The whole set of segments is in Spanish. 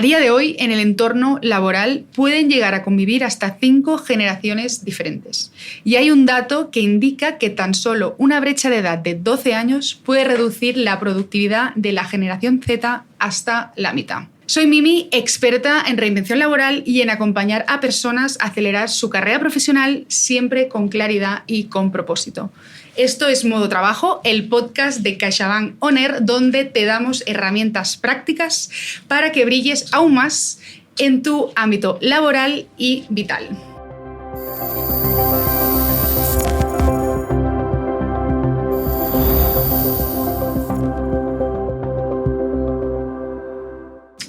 A día de hoy, en el entorno laboral pueden llegar a convivir hasta 5 generaciones diferentes. Y hay un dato que indica que tan solo una brecha de edad de 12 años puede reducir la productividad de la generación Z hasta la mitad. Soy Mimi, experta en reinvención laboral y en acompañar a personas a acelerar su carrera profesional siempre con claridad y con propósito. Esto es Modo Trabajo, el podcast de CaixaBank On Air, donde te damos herramientas prácticas para que brilles aún más en tu ámbito laboral y vital.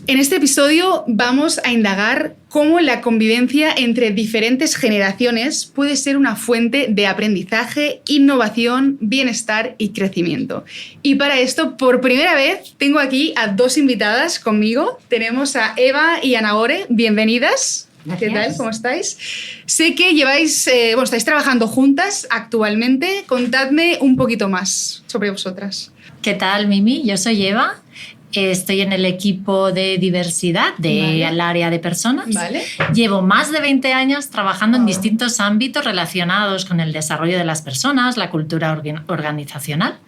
En este episodio vamos a indagar cómo la convivencia entre diferentes generaciones puede ser una fuente de aprendizaje, innovación, bienestar y crecimiento. Y para esto, por primera vez, tengo aquí a 2 invitadas conmigo. Tenemos a Eva y a Nagore. Bienvenidas. Gracias. ¿Qué tal? ¿Cómo estáis? Sé que estáis trabajando juntas actualmente. Contadme un poquito más sobre vosotras. ¿Qué tal, Mimi? Yo soy Eva. Estoy en el equipo de diversidad del área de personas. Vale. Llevo más de 20 años trabajando en distintos ámbitos relacionados con el desarrollo de las personas, la cultura organizacional,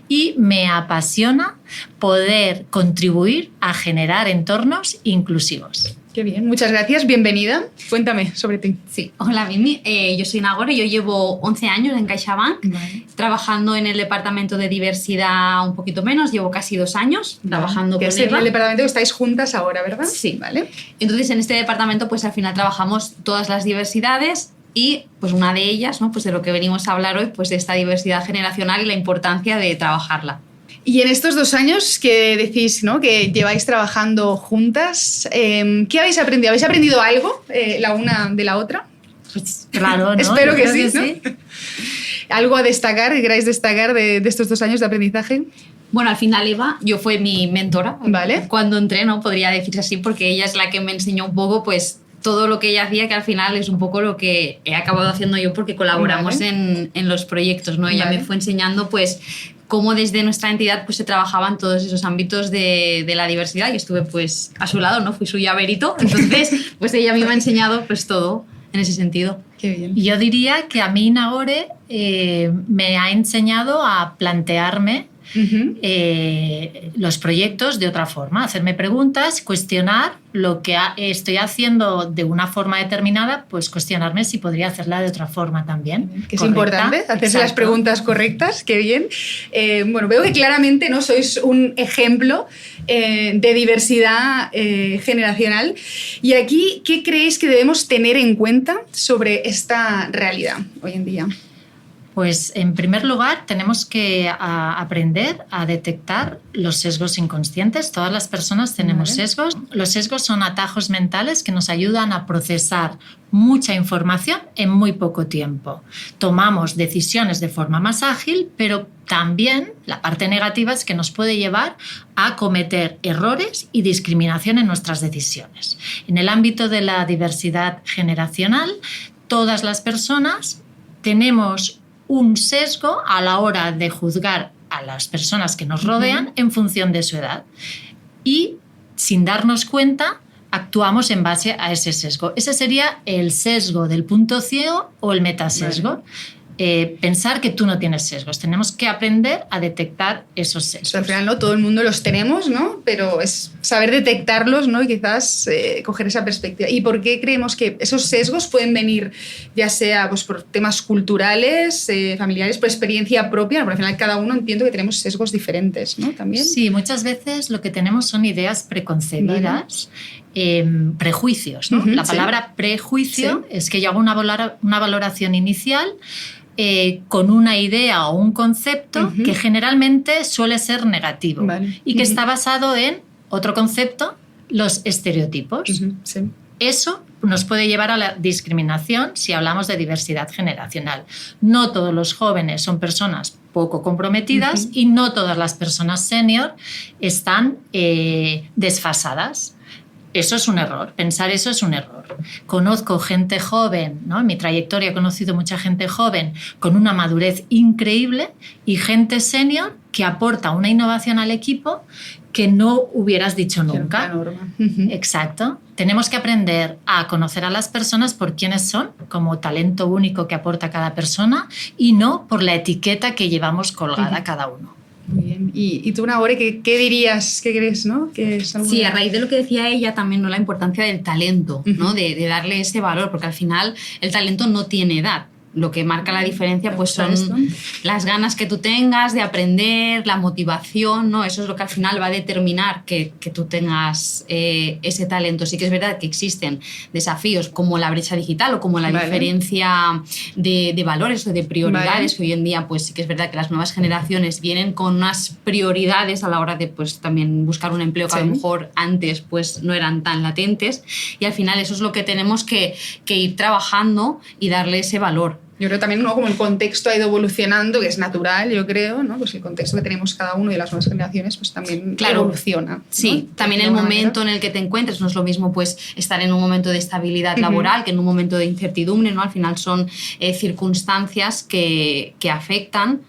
y me apasiona poder contribuir a generar entornos inclusivos. Qué bien, muchas gracias. Bienvenida. Cuéntame sobre ti. Sí, hola Mimi, yo soy Nagore, yo llevo 11 años en CaixaBank, trabajando en el departamento de diversidad un poquito menos, llevo casi 2 años trabajando que con es Eva. el departamento que estáis juntas ahora, ¿verdad? Sí. Vale. Entonces en este departamento pues al final trabajamos todas las diversidades y pues una de ellas, ¿no? Pues de lo que venimos a hablar hoy, pues de esta diversidad generacional y la importancia de trabajarla. Y en estos 2 años que decís, ¿no?, que lleváis trabajando juntas, ¿qué habéis aprendido? ¿Habéis aprendido algo la una de la otra? Pues, claro, ¿no? Espero que Creo sí, ¿no? sí. ¿Algo a destacar, que queráis destacar de estos 2 años de aprendizaje? Bueno, al final Eva, yo fue mi mentora. Vale. Cuando entré, ¿no? Podría decirse así, porque ella es la que me enseñó un poco, pues, todo lo que ella hacía, que al final es un poco lo que he acabado haciendo yo porque colaboramos en los proyectos, ¿no? Ella me fue enseñando, pues, cómo desde nuestra entidad pues se trabajaban todos esos ámbitos de la diversidad. Yo estuve pues a su lado, ¿no? Fui su llaverito, entonces pues ella me ha enseñado pues todo en ese sentido. Qué bien. Yo diría que a mí Nagore me ha enseñado a plantearme los proyectos de otra forma, hacerme preguntas, cuestionar lo que estoy haciendo de una forma determinada, pues cuestionarme si podría hacerla de otra forma también. Que es importante, hacerse Exacto. las preguntas correctas, qué bien. Bueno, veo que claramente, ¿no?, sois un ejemplo de diversidad generacional. Y aquí, ¿qué creéis que debemos tener en cuenta sobre esta realidad hoy en día? Pues en primer lugar tenemos que aprender a detectar los sesgos inconscientes. Todas las personas tenemos sesgos. Los sesgos son atajos mentales que nos ayudan a procesar mucha información en muy poco tiempo. Tomamos decisiones de forma más ágil, pero también la parte negativa es que nos puede llevar a cometer errores y discriminación en nuestras decisiones. En el ámbito de la diversidad generacional, todas las personas tenemos un sesgo a la hora de juzgar a las personas que nos rodean en función de su edad. Y sin darnos cuenta, actuamos en base a ese sesgo. Ese sería el sesgo del punto ciego o el metasesgo. Pensar que tú no tienes sesgos. Tenemos que aprender a detectar esos sesgos. O sea, al final, ¿no?, todo el mundo los tenemos, ¿no?, pero es saber detectarlos, ¿no?, y quizás coger esa perspectiva. ¿Y por qué creemos que esos sesgos pueden venir, ya sea pues, por temas culturales, familiares, por experiencia propia? Porque al final cada uno, entiendo que tenemos sesgos diferentes, ¿no?, también. Sí, muchas veces lo que tenemos son ideas preconcebidas, prejuicios, ¿no? La palabra prejuicio es que yo hago una valoración inicial con una idea o un concepto que generalmente suele ser negativo y que está basado en otro concepto, los estereotipos. Sí. Eso nos puede llevar a la discriminación si hablamos de diversidad generacional. No todos los jóvenes son personas poco comprometidas y no todas las personas senior están desfasadas. Eso es un error, pensar eso es un error. Conozco gente joven, ¿no? En mi trayectoria he conocido mucha gente joven con una madurez increíble y gente senior que aporta una innovación al equipo que no hubieras dicho nunca. La norma. Exacto. Tenemos que aprender a conocer a las personas por quiénes son, como talento único que aporta cada persona, y no por la etiqueta que llevamos colgada cada uno. Muy bien. Y tú, Nagore, ¿qué dirías? ¿Qué crees, no? ¿Que es alguna... Sí, a raíz de lo que decía ella también, ¿no? La importancia del talento, ¿no? De darle ese valor, porque al final el talento no tiene edad. Lo que marca la diferencia pues son las ganas que tú tengas de aprender, la motivación, ¿no? Eso es lo que al final va a determinar que tú tengas ese talento. Sí que es verdad que existen desafíos como la brecha digital o como la diferencia de valores o de prioridades, que hoy en día pues sí que es verdad que las nuevas generaciones vienen con unas prioridades a la hora de pues también buscar un empleo que a lo mejor antes pues no eran tan latentes, y al final eso es lo que tenemos que ir trabajando y darle ese valor. Yo creo también, ¿no? Como el contexto ha ido evolucionando, que es natural, yo creo, ¿no? Pues el contexto que tenemos cada uno y las nuevas generaciones pues también evoluciona, ¿no? Sí, también el momento en el que te encuentres no es lo mismo pues estar en un momento de estabilidad laboral que en un momento de incertidumbre, ¿no? Al final son circunstancias que afectan.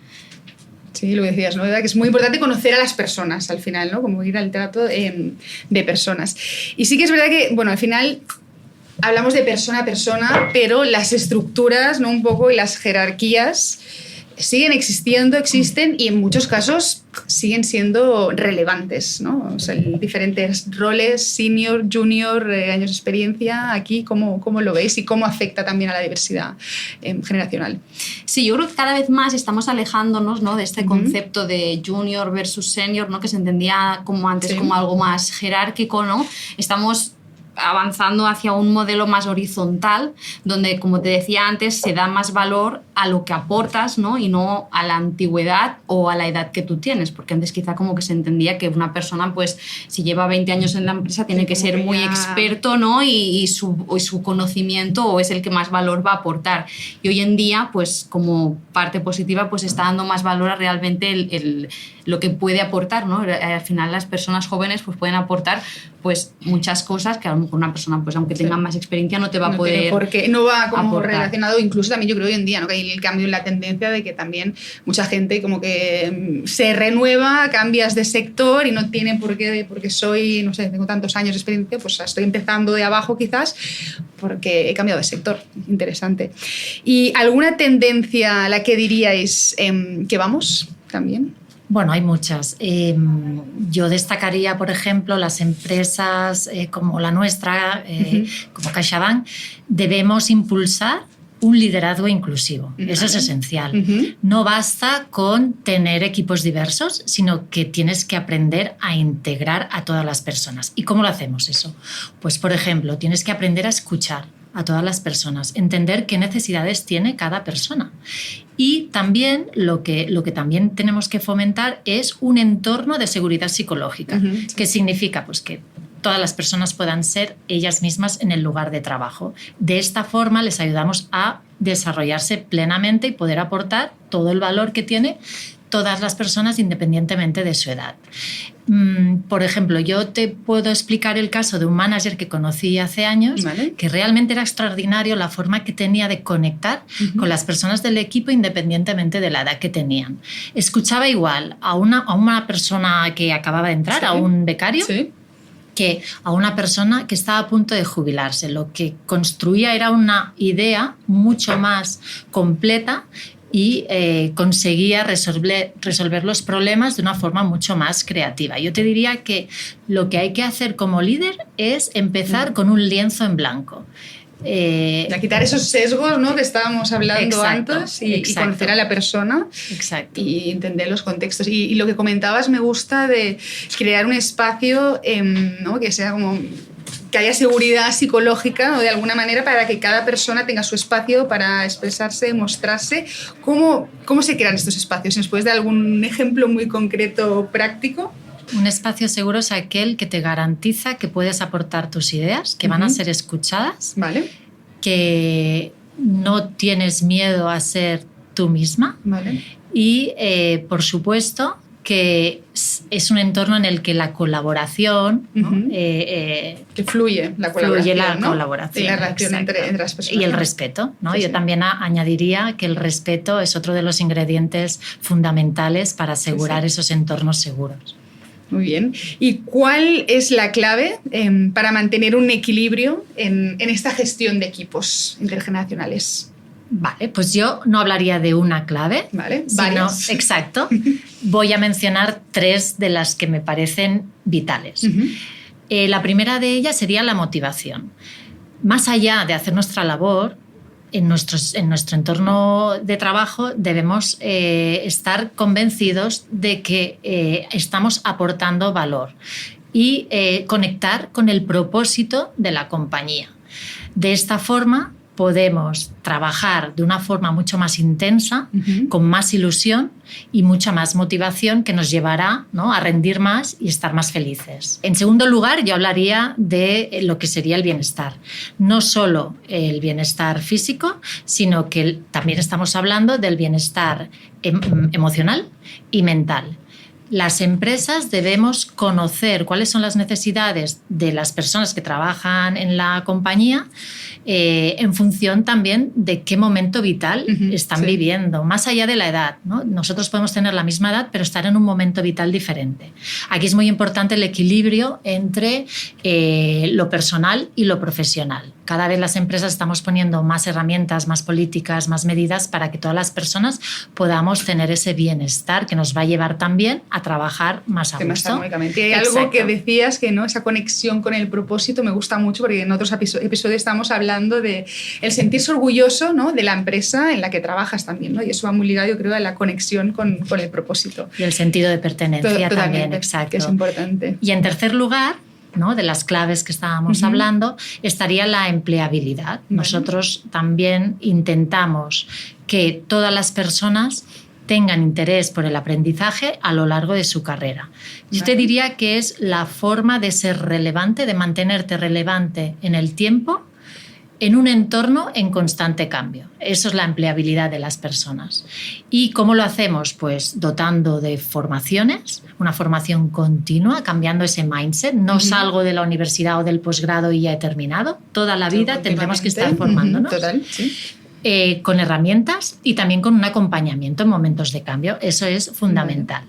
Sí, lo que decías, ¿no? Que es muy importante conocer a las personas al final, ¿no? Como ir al trato de personas. Y sí que es verdad que, bueno, al final hablamos de persona a persona, pero las estructuras, ¿no? Un poco, y las jerarquías siguen existiendo, existen, y en muchos casos siguen siendo relevantes, ¿no? O sea, diferentes roles, senior, junior, años de experiencia. Aquí, ¿cómo lo veis y cómo afecta también a la diversidad generacional? Sí, yo creo que cada vez más estamos alejándonos, ¿no? De este concepto de junior versus senior, ¿no? Que se entendía como antes como algo más jerárquico, ¿no? Estamos avanzando hacia un modelo más horizontal, donde, como te decía antes, se da más valor a lo que aportas, ¿no? Y no a la antigüedad o a la edad que tú tienes, porque antes quizá como que se entendía que una persona, pues, si lleva 20 años en la empresa, tiene que ser muy experto, ¿no? Y su conocimiento o es el que más valor va a aportar. Y hoy en día, pues, como parte positiva, pues está dando más valor a realmente lo que puede aportar, ¿no? Al final las personas jóvenes pues pueden aportar pues muchas cosas que a lo mejor una persona, pues aunque tenga más experiencia, no te va a poder porque no va como aportar. Relacionado, incluso también yo creo hoy en día, ¿no? Que hay el cambio en la tendencia de que también mucha gente como que se renueva, cambias de sector y no tiene por qué, porque soy, no sé, tengo tantos años de experiencia, pues estoy empezando de abajo quizás porque he cambiado de sector. Interesante. ¿Y alguna tendencia a la que diríais que vamos también? Bueno, hay muchas. Yo destacaría, por ejemplo, las empresas como la nuestra, como CaixaBank, debemos impulsar un liderazgo inclusivo. Eso es esencial. No basta con tener equipos diversos, sino que tienes que aprender a integrar a todas las personas. ¿Y cómo lo hacemos eso? Pues, por ejemplo, tienes que aprender a escuchar a todas las personas, entender qué necesidades tiene cada persona. Y también lo que también tenemos que fomentar es un entorno de seguridad psicológica, que significa pues, que todas las personas puedan ser ellas mismas en el lugar de trabajo. De esta forma les ayudamos a desarrollarse plenamente y poder aportar todo el valor que tiene todas las personas independientemente de su edad. Por ejemplo, yo te puedo explicar el caso de un manager que conocí hace años, que realmente era extraordinario la forma que tenía de conectar con las personas del equipo independientemente de la edad que tenían. Escuchaba igual a una persona que acababa de entrar, a un becario, que a una persona que estaba a punto de jubilarse. Lo que construía era una idea mucho más completa y conseguía resolver los problemas de una forma mucho más creativa. Yo te diría que lo que hay que hacer como líder es empezar con un lienzo en blanco. Y a quitar esos sesgos, ¿no? Que estábamos hablando antes y conocer a la persona y entender los contextos. Y lo que comentabas me gusta de crear un espacio, ¿no? Que sea como... que haya seguridad psicológica, ¿no? De alguna manera, para que cada persona tenga su espacio para expresarse, mostrarse. ¿Cómo se crean estos espacios? ¿Nos puedes dar algún ejemplo muy concreto, práctico? Un espacio seguro es aquel que te garantiza que puedes aportar tus ideas, que van a ser escuchadas, que no tienes miedo a ser tú misma y, por supuesto, que es un entorno en el que la colaboración... que fluye la colaboración. Y la relación entre las personas. Y el respeto, ¿no? Yo también añadiría que el respeto es otro de los ingredientes fundamentales para asegurar esos entornos seguros. Muy bien. ¿Y cuál es la clave para mantener un equilibrio en esta gestión de equipos intergeneracionales? Vale, pues yo no hablaría de una clave, vale, sino, exacto, voy a mencionar 3 de las que me parecen vitales. La primera de ellas sería la motivación. Más allá de hacer nuestra labor, en nuestro entorno de trabajo debemos estar convencidos de que estamos aportando valor y conectar con el propósito de la compañía. De esta forma podemos trabajar de una forma mucho más intensa, con más ilusión y mucha más motivación que nos llevará, ¿no?, a rendir más y estar más felices. En segundo lugar, yo hablaría de lo que sería el bienestar. No solo el bienestar físico, sino que también estamos hablando del bienestar emocional y mental. Las empresas debemos conocer cuáles son las necesidades de las personas que trabajan en la compañía en función también de qué momento vital están viviendo, más allá de la edad, ¿no? Nosotros podemos tener la misma edad, pero estar en un momento vital diferente. Aquí es muy importante el equilibrio entre lo personal y lo profesional. Cada vez las empresas estamos poniendo más herramientas, más políticas, más medidas para que todas las personas podamos tener ese bienestar que nos va a llevar también a trabajar más a gusto. Y hay algo que decías, que no, esa conexión con el propósito me gusta mucho, porque en otros episodios estamos hablando de el sentirse orgulloso, ¿no?, de la empresa en la que trabajas también, ¿no? Y eso va muy ligado, yo creo, a la conexión con el propósito. Y el sentido de pertenencia también, exacto. Que es importante. Y en tercer lugar, ¿no?, de las claves que estábamos hablando, estaría la empleabilidad. Nosotros también intentamos que todas las personas tengan interés por el aprendizaje a lo largo de su carrera. Yo te diría que es la forma de ser relevante, de mantenerte relevante en el tiempo, en un entorno en constante cambio. Eso es la empleabilidad de las personas. ¿Y cómo lo hacemos? Pues dotando de formaciones, una formación continua, cambiando ese mindset. No salgo de la universidad o del posgrado y ya he terminado. Toda la vida tendremos que estar formándonos. Total, sí. Con herramientas y también con un acompañamiento en momentos de cambio. Eso es fundamental.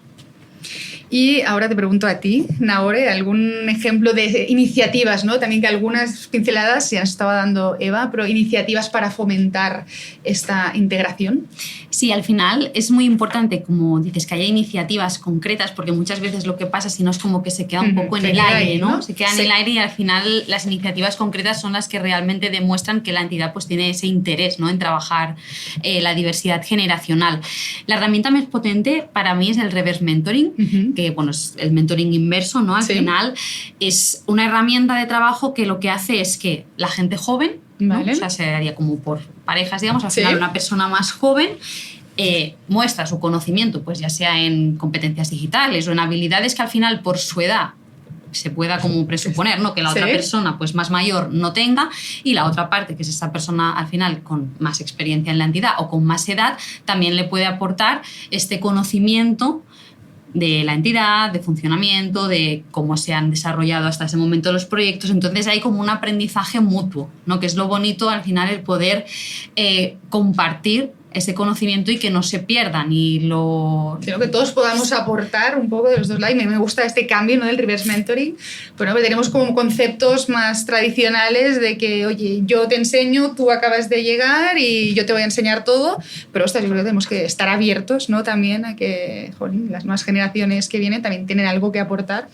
Y ahora te pregunto a ti, Nahore, algún ejemplo de iniciativas, ¿no? También que algunas pinceladas ya estaba dando Eva, pero iniciativas para fomentar esta integración. Sí, al final es muy importante, como dices, que haya iniciativas concretas, porque muchas veces lo que pasa, si no, es como que se queda un poco en el aire, ¿no? Se queda en el aire, y al final las iniciativas concretas son las que realmente demuestran que la entidad pues tiene ese interés, ¿no?, en trabajar la diversidad generacional. La herramienta más potente para mí es el reverse mentoring, que bueno, es el mentoring inverso, ¿no? Al final es una herramienta de trabajo que lo que hace es que la gente joven, ¿no?, o sea, se haría como por parejas, digamos, al final una persona más joven muestra su conocimiento, pues ya sea en competencias digitales o en habilidades que al final por su edad se pueda como presuponer, ¿no?, que la otra persona pues más mayor no tenga, y la otra parte, que es esta persona al final con más experiencia en la entidad o con más edad, también le puede aportar este conocimiento de la entidad, de funcionamiento, de cómo se han desarrollado hasta ese momento los proyectos. Entonces hay como un aprendizaje mutuo, ¿no?, que es lo bonito al final, el poder compartir ese conocimiento y que no se pierdan, y sino que todos podamos aportar un poco de los dos lados. Me gusta este cambio, ¿no?, del reverse mentoring. Bueno, pues tenemos como conceptos más tradicionales de que, oye, yo te enseño, tú acabas de llegar y yo te voy a enseñar todo, pero ostras, yo creo que tenemos que estar abiertos, ¿no?, también a que, jolín, las nuevas generaciones que vienen también tienen algo que aportar.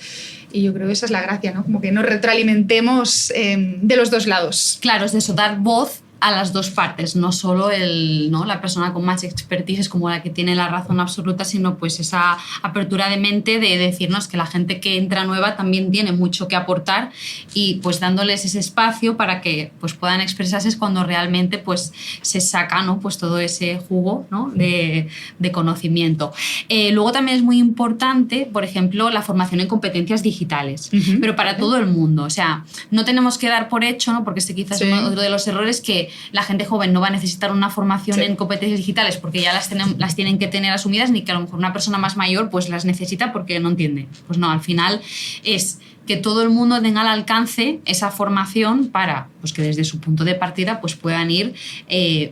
Y yo creo que esa es la gracia, ¿no?, como que nos retroalimentemos de los dos lados. Claro, es de eso, dar voz a las dos partes, no solo la persona con más expertise es como la que tiene la razón absoluta, sino pues esa apertura de mente de decirnos que la gente que entra nueva también tiene mucho que aportar, y pues dándoles ese espacio para que pues puedan expresarse cuando realmente pues se saca, ¿no?, pues todo ese jugo, ¿no?, de conocimiento. Luego también es muy importante, por ejemplo, la formación en competencias digitales, pero para todo el mundo. O sea, no tenemos que dar por hecho, ¿no?, porque este quizás es otro de los errores, que la gente joven no va a necesitar una formación en competencias digitales porque ya las tienen que tener asumidas, ni que a lo mejor una persona más mayor pues las necesita porque no entiende. Pues no, al final es que todo el mundo tenga al alcance esa formación para pues que desde su punto de partida pues puedan ir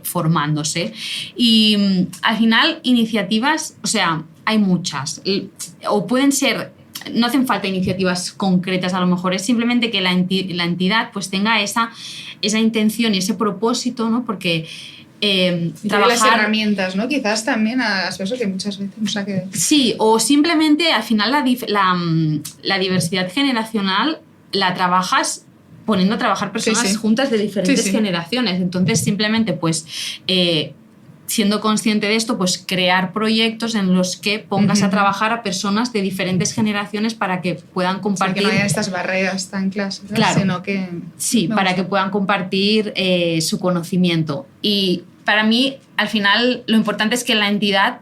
formándose. Y al final iniciativas, o sea, hay muchas, o pueden ser no hacen falta iniciativas concretas, a lo mejor es simplemente que la entidad pues tenga esa intención y ese propósito, ¿no? Porque trabajar las herramientas, ¿no? Quizás también a las personas que muchas veces no sé qué... Sí, o simplemente al final la diversidad generacional la trabajas poniendo a trabajar personas juntas de diferentes generaciones. Entonces, simplemente, pues, siendo consciente de esto, pues crear proyectos en los que pongas a trabajar a personas de diferentes generaciones para que puedan compartir... que no haya estas barreras tan claras, claro, sino que... Sí, para que puedan compartir su conocimiento. Y para mí, al final, lo importante es que la entidad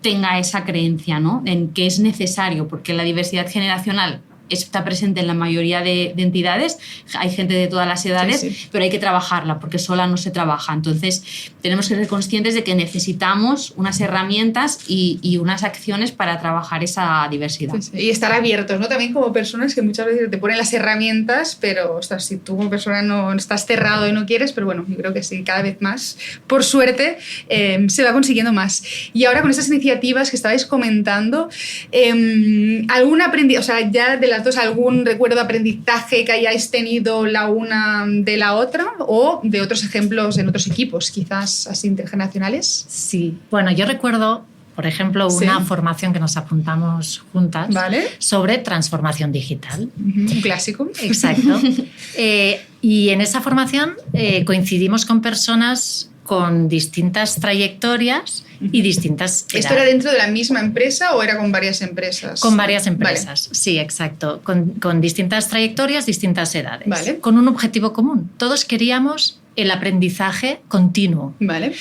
tenga esa creencia, ¿no? En que es necesario, porque la diversidad generacional está presente en la mayoría de entidades, hay gente de todas las edades, pero hay que trabajarla porque sola no se trabaja. Entonces tenemos que ser conscientes de que necesitamos unas herramientas y unas acciones para trabajar esa diversidad. Y estar abiertos, ¿no? También como personas que muchas veces te ponen las herramientas, pero ostras, si tú como persona no estás cerrado y no quieres, pero bueno, yo creo que sí, cada vez más, por suerte, se va consiguiendo más. Y ahora con estas iniciativas que estabais comentando, ¿algún aprendizaje, o sea, ya de las dos, algún recuerdo de aprendizaje que hayáis tenido la una de la otra o de otros ejemplos en otros equipos, quizás así intergeneracionales? Sí, bueno, yo recuerdo, por ejemplo, una formación que nos apuntamos juntas sobre transformación digital. Un clásico. Exacto. Y en esa formación coincidimos con personas con distintas trayectorias y distintas edades. ¿Esto era dentro de la misma empresa o era con varias empresas? Con varias empresas, sí, exacto. Con distintas trayectorias, distintas edades. Vale. Con un objetivo común. Todos queríamos el aprendizaje continuo. Vale.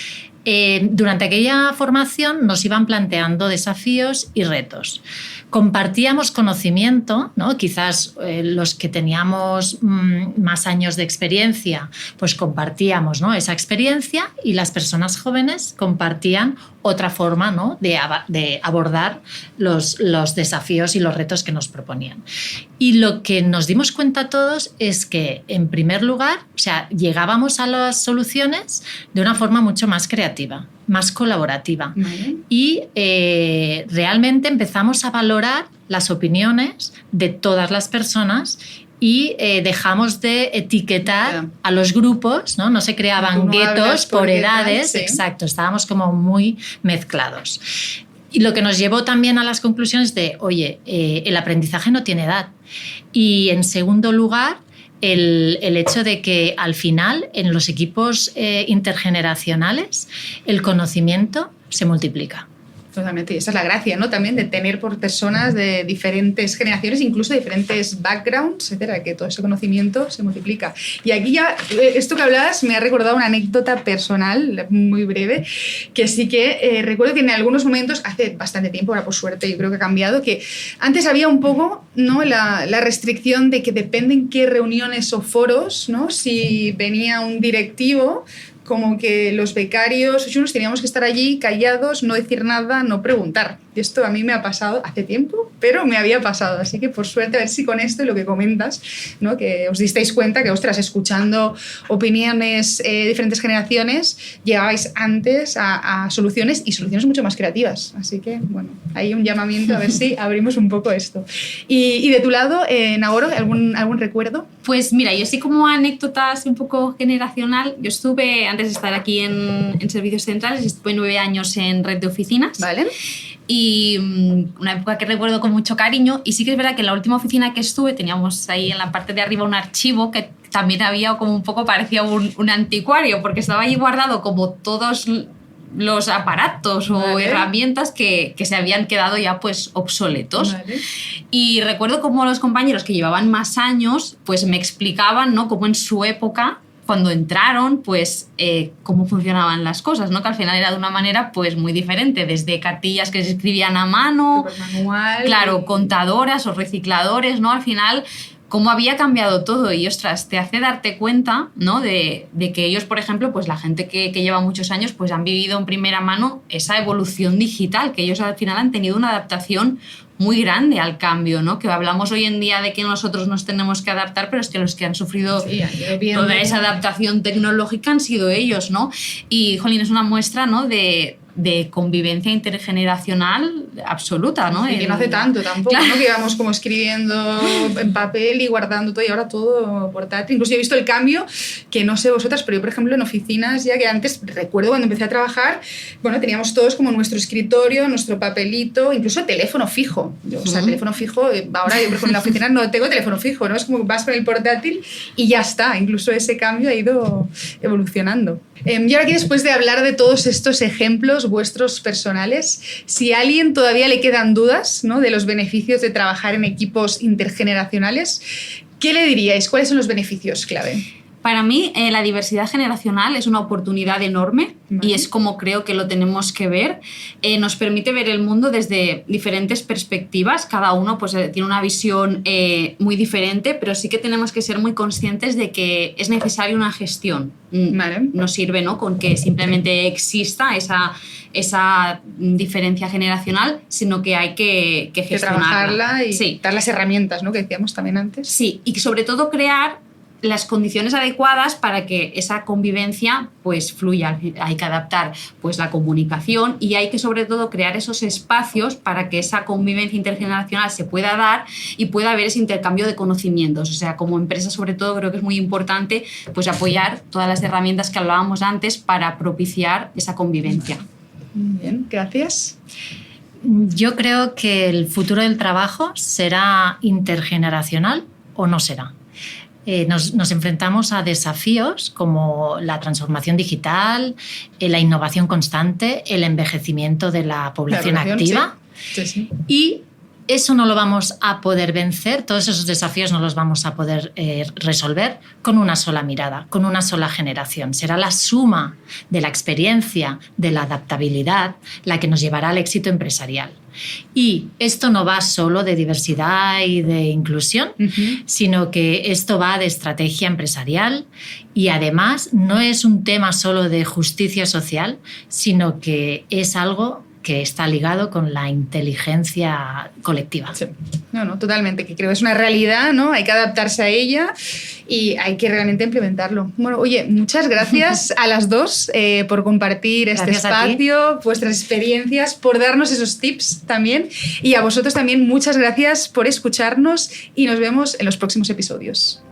Durante aquella formación nos iban planteando desafíos y retos. Compartíamos conocimiento, ¿no? Quizás los que teníamos más años de experiencia, pues compartíamos, ¿no?, esa experiencia, y las personas jóvenes compartían otra forma, ¿no?, de abordar los desafíos y los retos que nos proponían. Y lo que nos dimos cuenta todos es que, en primer lugar, o sea, llegábamos a las soluciones de una forma mucho más creativa, más colaborativa. Y realmente empezamos a valorar las opiniones de todas las personas y dejamos de etiquetar a los grupos, ¿no? No se creaban guetos por edades, exacto, estábamos como muy mezclados. Y lo que nos llevó también a las conclusiones de, oye, el aprendizaje no tiene edad. Y en segundo lugar, el hecho de que al final en los equipos intergeneracionales el conocimiento se multiplica. Totalmente, y esa es la gracia, ¿no? También de tener por personas de diferentes generaciones, incluso de diferentes backgrounds, etcétera, que todo ese conocimiento se multiplica. Y aquí ya, esto que hablabas me ha recordado una anécdota personal, muy breve, que sí que recuerdo que en algunos momentos, hace bastante tiempo, ahora por suerte yo creo que ha cambiado, que antes había un poco, ¿no?, la restricción de que depende en qué reuniones o foros, ¿no?, si venía un directivo, como que los becarios nos teníamos que estar allí callados, no decir nada, no preguntar. Y esto a mí me ha pasado hace tiempo, pero me había pasado. Así que por suerte, a ver si con esto y lo que comentas, ¿no?, que os disteis cuenta que, ostras, escuchando opiniones de diferentes generaciones, llegabais antes a soluciones, y soluciones mucho más creativas. Así que, bueno, hay un llamamiento a ver si abrimos un poco esto. Y de tu lado, Nagoro, ¿algún recuerdo? Pues mira, yo sí, como anécdotas un poco generacional, yo estuve, antes de estar aquí en Servicios Centrales, estuve 9 años en red de oficinas. Vale. Y una época que recuerdo con mucho cariño. Y sí que es verdad que en la última oficina que estuve teníamos ahí en la parte de arriba un archivo que también había como un poco, parecía un anticuario, porque estaba ahí guardado como todos los aparatos o herramientas que se habían quedado ya pues obsoletos. Y recuerdo como los compañeros que llevaban más años pues me explicaban, ¿no?, cómo en su época, cuando entraron, pues cómo funcionaban las cosas, ¿no? Que al final era de una manera pues muy diferente, desde cartillas que se escribían a mano, manual, claro, contadoras o recicladores, ¿no? Al final, cómo había cambiado todo. Y ostras, te hace darte cuenta, ¿no?, de que ellos, por ejemplo, pues la gente que lleva muchos años, pues han vivido en primera mano esa evolución digital, que ellos al final han tenido una adaptación muy grande al cambio, ¿no? Que hablamos hoy en día de que nosotros nos tenemos que adaptar, pero es que los que han sufrido toda esa adaptación tecnológica han sido ellos, ¿no? Y, jolín, es una muestra, ¿no?, de convivencia intergeneracional absoluta, ¿no? Y que no hace tanto tampoco, claro. ¿No? Que íbamos como escribiendo en papel y guardando todo y ahora todo portátil. Incluso yo he visto el cambio, que no sé vosotras, pero yo, por ejemplo, en oficinas, ya que antes, recuerdo cuando empecé a trabajar, bueno, teníamos todos como nuestro escritorio, nuestro papelito, incluso teléfono fijo. O sea, teléfono fijo, ahora yo, por ejemplo, en la oficina no tengo teléfono fijo, ¿no? Es como vas con el portátil y ya está. Incluso ese cambio ha ido evolucionando. Y ahora aquí, después de hablar de todos estos ejemplos vuestros personales, si a alguien todavía le quedan dudas, ¿no?, de los beneficios de trabajar en equipos intergeneracionales, ¿qué le diríais? ¿Cuáles son los beneficios clave? Para mí, la diversidad generacional es una oportunidad enorme, y es como creo que lo tenemos que ver. Nos permite ver el mundo desde diferentes perspectivas. Cada uno pues, tiene una visión muy diferente, pero sí que tenemos que ser muy conscientes de que es necesaria una gestión. No sirve, ¿no?, con que simplemente exista esa diferencia generacional, sino que hay que gestionarla. Trabajarla y dar las herramientas, ¿no?, que decíamos también antes. Sí, y sobre todo crear las condiciones adecuadas para que esa convivencia pues fluya. Hay que adaptar pues la comunicación y hay que sobre todo crear esos espacios para que esa convivencia intergeneracional se pueda dar y pueda haber ese intercambio de conocimientos. O sea, como empresa sobre todo creo que es muy importante pues apoyar todas las herramientas que hablábamos antes para propiciar esa convivencia. Muy bien, gracias. Yo creo que el futuro del trabajo será intergeneracional o no será. Nos enfrentamos a desafíos como la transformación digital, la innovación constante, el envejecimiento de la población activa. Sí. Y eso no lo vamos a poder vencer, todos esos desafíos no los vamos a poder resolver con una sola mirada, con una sola generación. Será la suma de la experiencia, de la adaptabilidad, la que nos llevará al éxito empresarial. Y esto no va solo de diversidad y de inclusión, sino que esto va de estrategia empresarial y además no es un tema solo de justicia social, sino que es algo que está ligado con la inteligencia colectiva. Sí. No, totalmente, que creo que es una realidad, ¿no? Hay que adaptarse a ella y hay que realmente implementarlo. Bueno, oye, muchas gracias a las dos por compartir este espacio, vuestras experiencias, por darnos esos tips también, y a vosotros también muchas gracias por escucharnos y nos vemos en los próximos episodios.